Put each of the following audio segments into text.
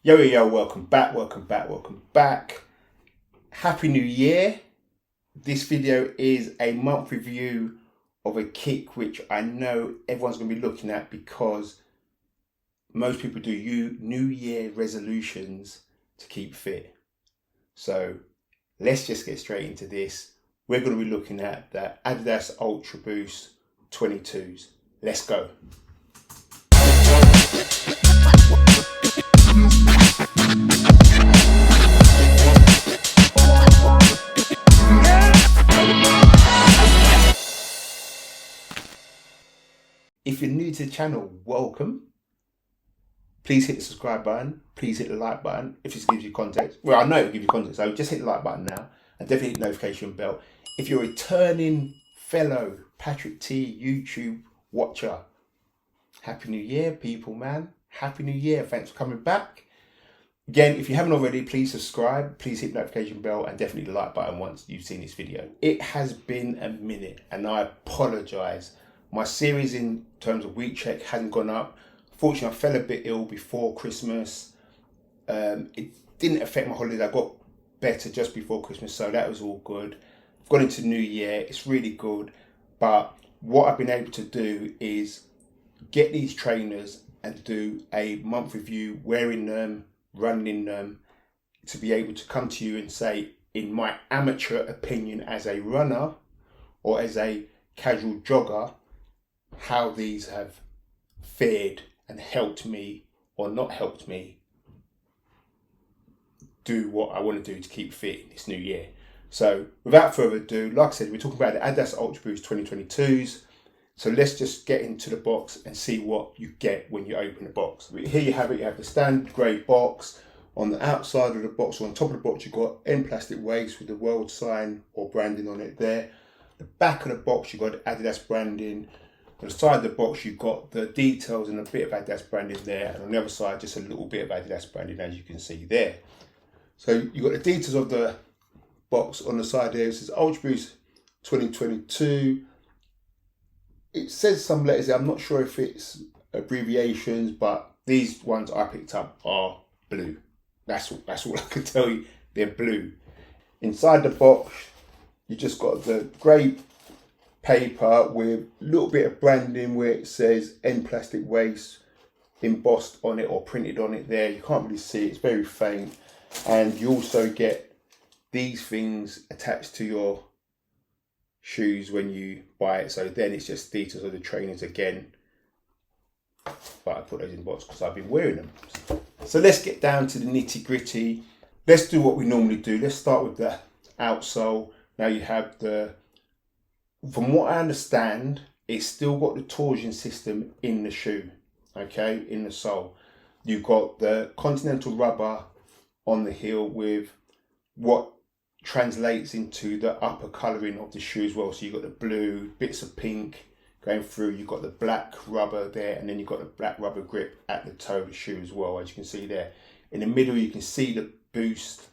Yo, welcome back. Happy New Year. This video is a month review of a kick which I know everyone's going to be looking at because most people do New Year resolutions to keep fit. So let's just get straight into this. We're going to be looking at the Adidas ULTRABOOST 22s. Let's go. If you're new to the channel, welcome. Please hit the subscribe button. Please hit the like button if this gives you context. Well, I know it will give you context, so just hit the like button now and definitely hit the notification bell. If you're a returning fellow Patrick T YouTube watcher, Happy New Year, people, man. Happy New Year. Thanks for coming back. Again, if you haven't already, please subscribe. Please hit the notification bell and definitely the like button once you've seen this video. It has been a minute and I apologize. My series in terms of week check hasn't gone up. Fortunately, I fell a bit ill before Christmas. It didn't affect my holidays. I got better just before Christmas, so that was all good. I've gone into New Year. It's really good. But what I've been able to do is get these trainers and do a month review, wearing them, running in them, to be able to come to you and say, in my amateur opinion as a runner or as a casual jogger, how these have fared and helped me or not helped me do what I want to do to keep fit in this new year. So without further ado, like I said, we're talking about the Adidas ULTRABOOST 2022s. So let's just get into the box and see what you get when you open the box. Here you have it. You have the standard grey box. On the outside of the box, or on top of the box, you've got end plastic waste with the world sign or branding on it there. The back of the box, you've got Adidas branding. On the side of the box, you've got the details and a bit of Adidas branding there. And on the other side, just a little bit of Adidas branding, as you can see there. So you've got the details of the box on the side there. It says ULTRABOOST 2022. It says some letters there. I'm not sure if it's abbreviations, but these ones I picked up are blue. That's all I can tell you. They're blue. Inside the box, you just got the grey paper with a little bit of branding where it says end plastic waste embossed on it or printed on it there. You can't really see it. It's very faint. And you also get these things attached to your shoes when you buy it. So then it's just details of the trainers again. But I put those in the box because I've been wearing them. So let's get down to the nitty gritty. Let's do what we normally do. Let's start with the outsole. Now you have from what I understand, it's still got the torsion system in the shoe, okay, in the sole. You've got the continental rubber on the heel with what translates into the upper colouring of the shoe as well. So you've got the blue, bits of pink going through, you've got the black rubber there, and then you've got the black rubber grip at the toe of the shoe as well, as you can see there. In the middle, you can see the boost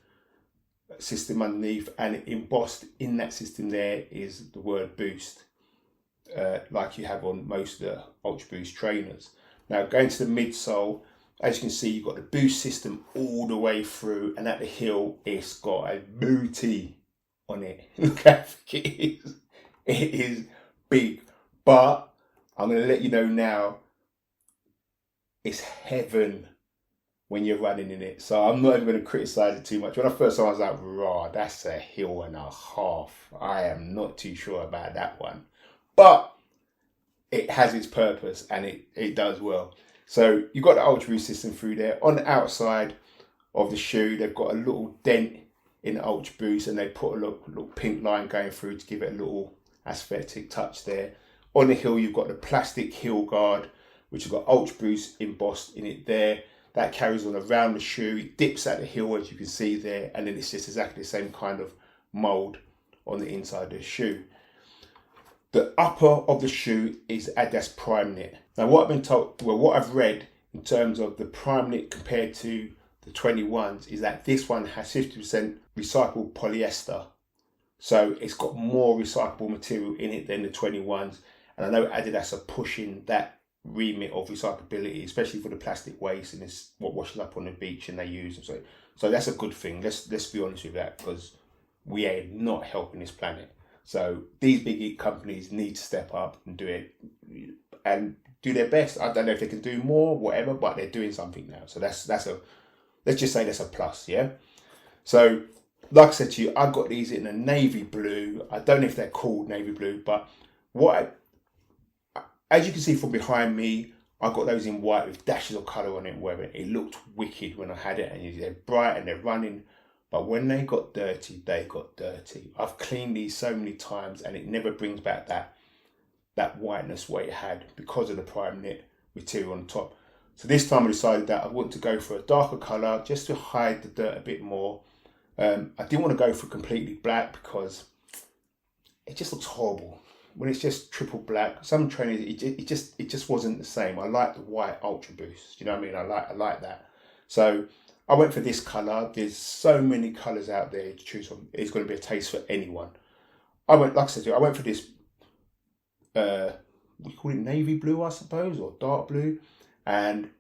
system underneath, and embossed in that system there is the word boost, like you have on most of the ULTRABOOST trainers. Now going to the midsole, as you can see, you've got the boost system all the way through, and at the heel it's got a booty on it. Look how thick it is. It is big, but I'm going to let you know now, it's heaven when you're running in it. So I'm not even going to criticize it too much. When I first saw it, I was like, raw, that's a heel and a half. I am not too sure about that one. But it has its purpose and it does well. So you've got the ULTRABOOST system through there. On the outside of the shoe, they've got a little dent in the ULTRABOOST, and they put a little pink line going through to give it a little aesthetic touch there. On the heel, you've got the plastic heel guard, which has got ULTRABOOST embossed in it there. That carries on around the shoe. It dips at the heel, as you can see there, and then it's just exactly the same kind of mold on the inside of the shoe. The upper of the shoe is Adidas Prime Knit. Now what I've been told, well, what I've read in terms of the Prime Knit compared to the 21s is that this one has 50% recycled polyester. So it's got more recyclable material in it than the 21s. And I know Adidas are pushing that remit of recyclability, especially for the plastic waste and it's what washes up on the beach and they use them. So that's a good thing. Let's be honest with that, because we are not helping this planet. So these big companies need to step up and do it and do their best. I don't know if they can do more, whatever, but they're doing something now. So let's just say that's a plus, yeah? So like I said to you, I got these in a navy blue. I don't know if they're called navy blue, but as you can see from behind me, I got those in white with dashes of colour on it, whatever. It looked wicked when I had it, and they're bright and they're running. But when they got dirty, they got dirty. I've cleaned these so many times and it never brings back that whiteness what it had because of the prime knit material on top. So this time I decided that I want to go for a darker colour just to hide the dirt a bit more. I didn't want to go for completely black because it just looks horrible. When it's just triple black, some trainers, it just wasn't the same. I like the white Ultra Boost, you know what I mean? I like that. So I went for this colour. There's so many colours out there to choose from. It's going to be a taste for anyone. Like I said, I went for this, we call it navy blue, I suppose, or dark blue. And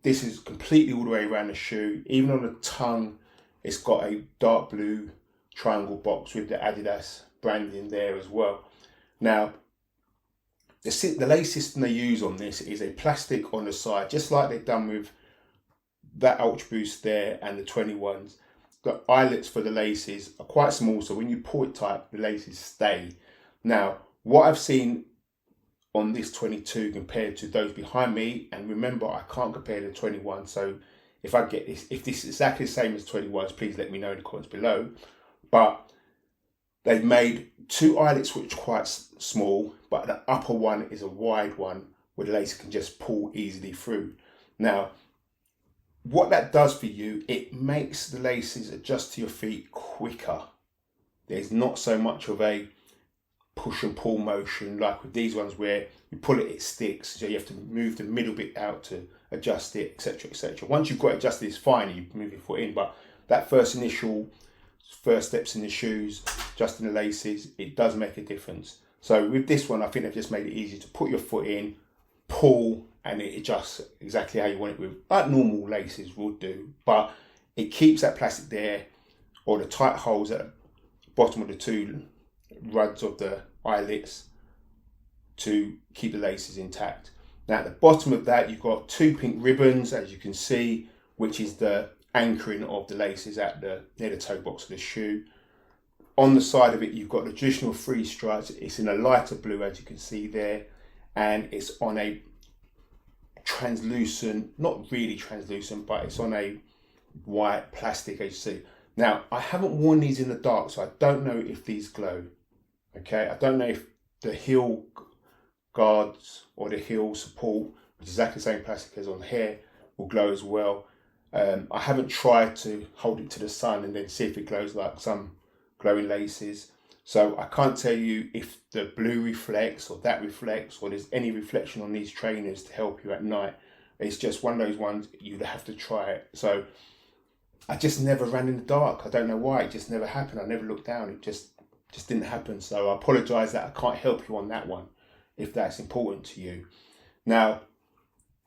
this is completely all the way around the shoe. Even on the tongue, it's got a dark blue triangle box with the Adidas branding there as well. Now, the lace system they use on this is a plastic on the side, just like they've done with that Ultra Boost there and the 21s. The eyelets for the laces are quite small, so when you pull it tight, the laces stay. Now, what I've seen on this 22 compared to those behind me, and remember, I can't compare the 21, so if this is exactly the same as 21s, please let me know in the comments below. But they've made two eyelets which are quite small, but the upper one is a wide one where the lace can just pull easily through. Now, what that does for you, it makes the laces adjust to your feet quicker. There's not so much of a push and pull motion like with these ones where you pull it, it sticks. So you have to move the middle bit out to adjust it, etc., etc. Once you've got it adjusted, it's fine. You move your foot in, but that first steps in the shoes, adjusting the laces, it does make a difference. So with this one, I think they've just made it easy to put your foot in, pull, and it adjusts exactly how you want it with, like normal laces would do. But it keeps that plastic there, or the tight holes at the bottom of the two rods of the eyelets to keep the laces intact. Now at the bottom of that, you've got two pink ribbons, as you can see, which is the anchoring of the laces near the toe box of the shoe. On the side of it, you've got the traditional three stripes. It's in a lighter blue, as you can see there, and it's on a translucent, not really translucent, but it's on a white plastic, as you see. Now, I haven't worn these in the dark, so I don't know if these glow. Okay, I don't know if the heel guards or the heel support, which is exactly the same plastic as on here, will glow as well. I haven't tried to hold it to the sun and then see if it glows like some glowing laces. So I can't tell you if the blue reflects or that reflects or there's any reflection on these trainers to help you at night. It's just one of those ones you'd have to try it. So I just never ran in the dark. I don't know why. It just never happened. I never looked down. It just didn't happen. So I apologise that I can't help you on that one if that's important to you. Now,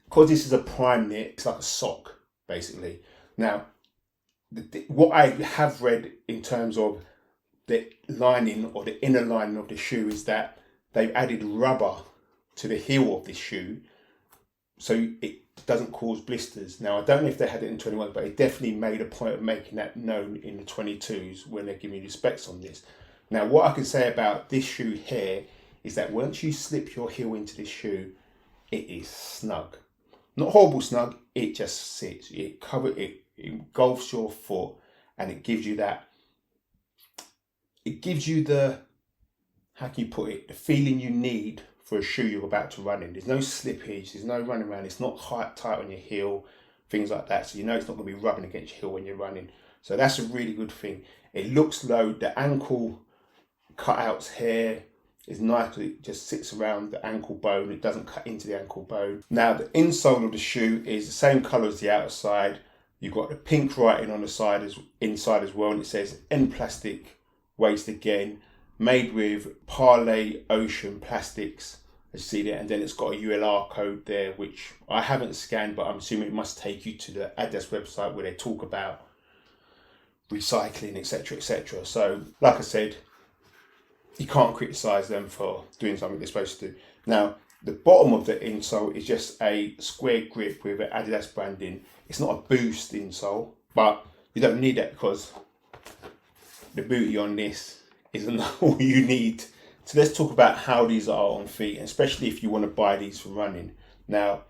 because this is a prime knit, it's like a sock basically. Now, what I have read in terms of the lining or the inner lining of the shoe is that they've added rubber to the heel of this shoe so it doesn't cause blisters. Now, I don't know if they had it in 21, but it definitely made a point of making that known in the 22s when they're giving you the specs on this. Now, what I can say about this shoe here is that once you slip your heel into this shoe, it is snug. Not horrible snug, it just sits. It engulfs your foot, and it gives you the, how can you put it, the feeling you need for a shoe you're about to run in. There's no slippage, there's no running around, it's not tight on your heel, things like that. So you know it's not going to be rubbing against your heel when you're running. So that's a really good thing. It looks low, the ankle cutouts here is nice, it just sits around the ankle bone, it doesn't cut into the ankle bone. Now the insole of the shoe is the same colour as the outside. You've got the pink writing on the inside as well, and it says N plastic waste again, made with Parley Ocean plastics as you see there, and then it's got a ULR code there, which I haven't scanned, but I'm assuming it must take you to the Adidas website where they talk about recycling, etc., etc. So, like I said, you can't criticise them for doing something they're supposed to do. Now, the bottom of the insole is just a square grip with an Adidas branding. It's not a Boost insole, but you don't need that because the booty on this isn't all you need. So let's talk about how these are on feet, and especially if you want to buy these for running. Now,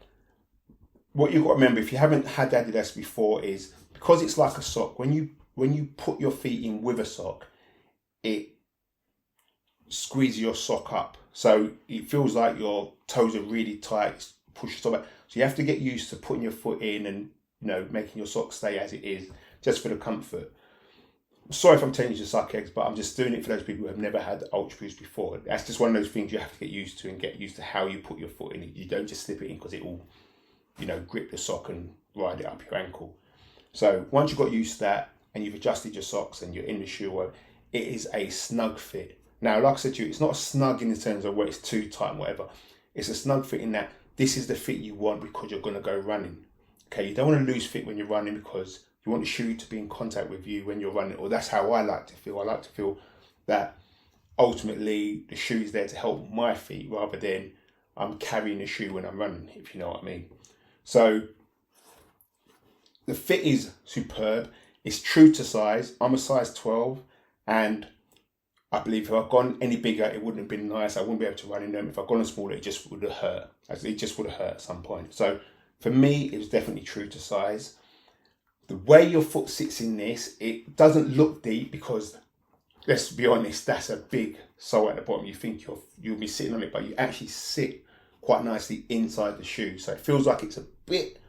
what you've got to remember, if you haven't had Adidas before, is because it's like a sock, when you put your feet in with a sock, it squeezes your sock up. So it feels like your toes are really tight, push your sock back. So you have to get used to putting your foot in and, you know, making your sock stay as it is, just for the comfort. Sorry if I'm telling you to suck eggs, but I'm just doing it for those people who have never had Ultra Boost before. That's just one of those things you have to get used to, and get used to how you put your foot in it. You don't just slip it in because it will, you know, grip the sock and ride it up your ankle. So once you've got used to that and you've adjusted your socks and you're in the shoe, it is a snug fit. Now, like I said to you, it's not a snug in the terms of where it's too tight and whatever. It's a snug fit in that this is the fit you want because you're going to go running. Okay, you don't want to lose fit when you're running because you want the shoe to be in contact with you when you're running, or that's how I like to feel. I like to feel that ultimately the shoe is there to help my feet rather than I'm carrying the shoe when I'm running, if you know what I mean. So the fit is superb. It's true to size. I'm a size 12, and I believe if I'd gone any bigger, it wouldn't have been nice. I wouldn't be able to run in them. If I'd gone smaller, it just would have hurt. It just would have hurt at some point. So for me, it was definitely true to size. The way your foot sits in this, it doesn't look deep because, let's be honest, that's a big sole at the bottom. You think you'll be sitting on it, but you actually sit quite nicely inside the shoe. So it feels like it's a bit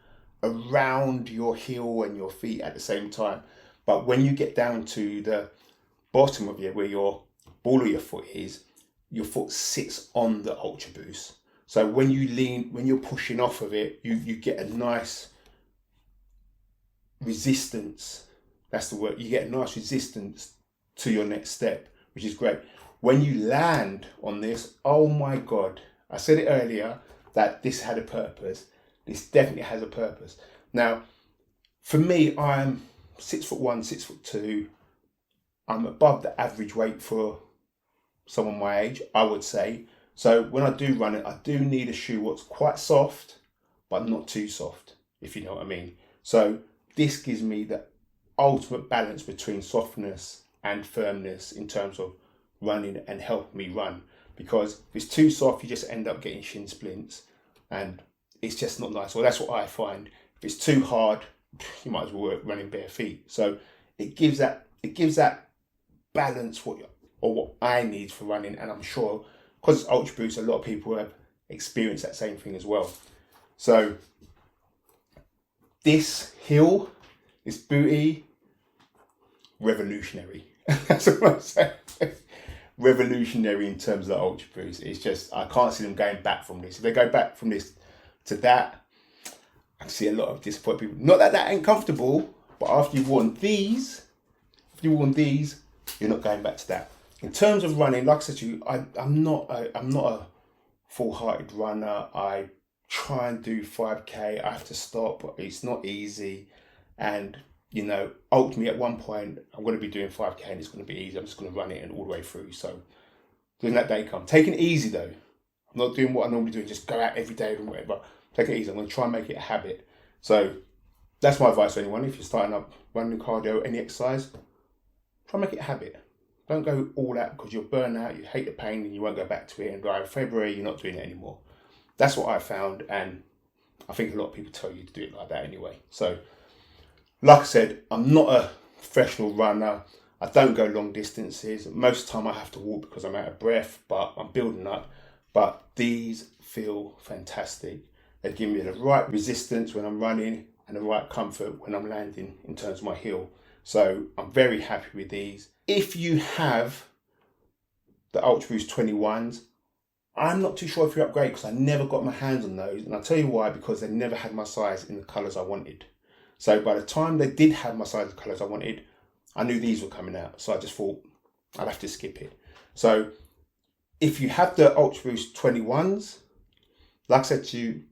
around your heel and your feet at the same time. But when you get down to the bottom of where your ball of your foot is, your foot sits on the Ultra Boost. So when you lean, when you're pushing off of it, you get a nice resistance. That's the word. You get a nice resistance to your next step, which is great. When you land on this, oh my God, I said it earlier that this had a purpose. This definitely has a purpose. Now, for me, I'm 6'1", 6'2". I'm above the average weight for someone my age, I would say. So when I do run it, I do need a shoe what's quite soft, but not too soft, if you know what I mean. So this gives me the ultimate balance between softness and firmness in terms of running and helping me run. Because if it's too soft, you just end up getting shin splints, and it's just not nice. Well, that's what I find. If it's too hard, you might as well work running bare feet. So it gives that balance what I need for running, and I'm sure because it's Ultra Boost, a lot of people have experienced that same thing as well. So this heel, this booty, revolutionary. That's what I'm saying. Revolutionary in terms of the Ultra Boost. It's just, I can't see them going back from this. If they go back from this to that, I see a lot of disappointed people. Not that ain't comfortable, but after you've worn these, you're not going back to that. In terms of running, like I said to you, I'm not a full-hearted runner. I try and do 5K. I have to stop, but it's not easy. And, you know, ultimately at one point, I'm going to be doing 5K and it's going to be easy. I'm just going to run it and all the way through. So when that day comes, taking it easy though. I'm not doing what I normally do and just go out every day and whatever. Take it easy. I'm going to try and make it a habit. So that's my advice to anyone. If you're starting up running, cardio, any exercise, try and make it a habit. Don't go all out because you'll burn out, you hate the pain and you won't go back to it. And by February, you're not doing it anymore. That's what I found. And I think a lot of people tell you to do it like that anyway. So like I said, I'm not a professional runner. I don't go long distances. Most of the time I have to walk because I'm out of breath, but I'm building up. But these feel fantastic. They give me the right resistance when I'm running and the right comfort when I'm landing in terms of my heel. So I'm very happy with these. If you have the Ultra Boost 21s, I'm not too sure if you upgrade because I never got my hands on those. And I'll tell you why, because they never had my size in the colours I wanted. So by the time they did have my size of colours I wanted, I knew these were coming out. So I just thought I'd have to skip it. So If you have the Ultra Boost 21s, like I said to you,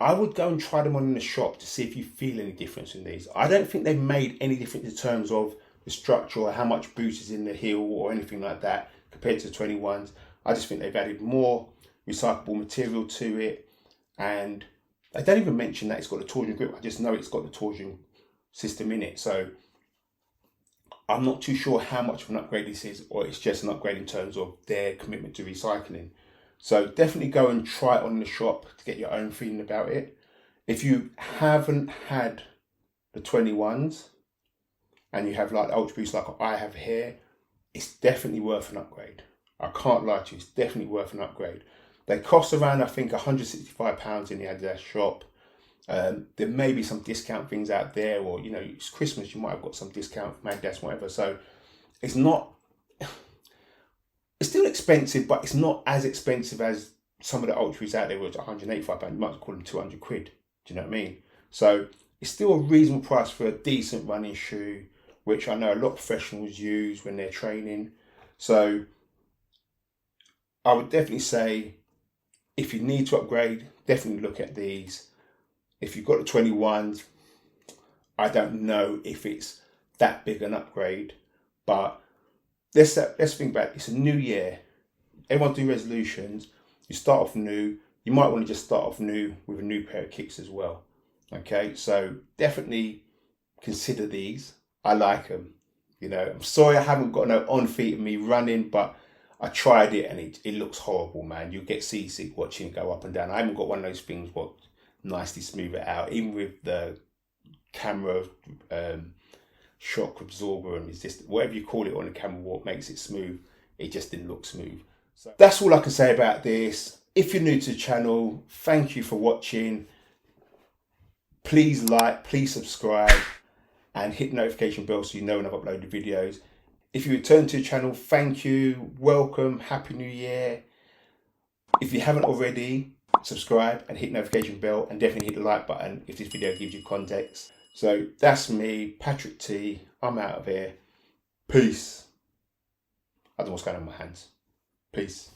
I would go and try them on in the shop to see if you feel any difference in these. I don't think they've made any difference in terms of the structure or how much boost is in the heel or anything like that compared to the 21s. I just think they've added more recyclable material to it, and they don't even mention that it's got the torsion grip. I just know it's got the torsion system in it. So I'm not too sure how much of an upgrade this is, or it's just an upgrade in terms of their commitment to recycling. So definitely go and try it on in the shop to get your own feeling about it. If you haven't had the 21s and you have like the Ultra Boost like I have here, it's definitely worth an upgrade. I can't lie to you, it's definitely worth an upgrade. They cost around, I think, £165 in the Adidas shop. There may be some discount things out there, or you know, it's Christmas, you might have got some discount from Adidas, whatever. So it's not, it's still expensive, but it's not as expensive as some of the Ultras out there, which are £185. You might call them 200 quid. Do you know what I mean? So it's still a reasonable price for a decent running shoe, which I know a lot of professionals use when they're training. So I would definitely say, if you need to upgrade, definitely look at these. If you've got the 21s, I don't know if it's that big an upgrade, but let's think about it. It's a new year. Everyone's doing resolutions. You start off new. You might want to just start off new with a new pair of kicks as well. Okay, so definitely consider these. I like them. You know, I'm sorry I haven't got no on feet of me running, but I tried it and it looks horrible, man. You get seasick watching it go up and down. I haven't got one of those things what nicely smooth it out, even with the camera shock absorber, and it's just whatever you call it on the camera, what makes it smooth, it just didn't look smooth. So that's all I can say about this. If you're new to the channel, thank you for watching. Please like, please subscribe, and hit the notification bell so you know when I've uploaded videos. If you return to the channel, thank you, welcome, happy new year. If you haven't already, subscribe and hit the notification bell, and definitely hit the like button if this video gives you context. So that's me, Patrick T. I'm out of here. Peace. I don't know what's going on with my hands. Peace.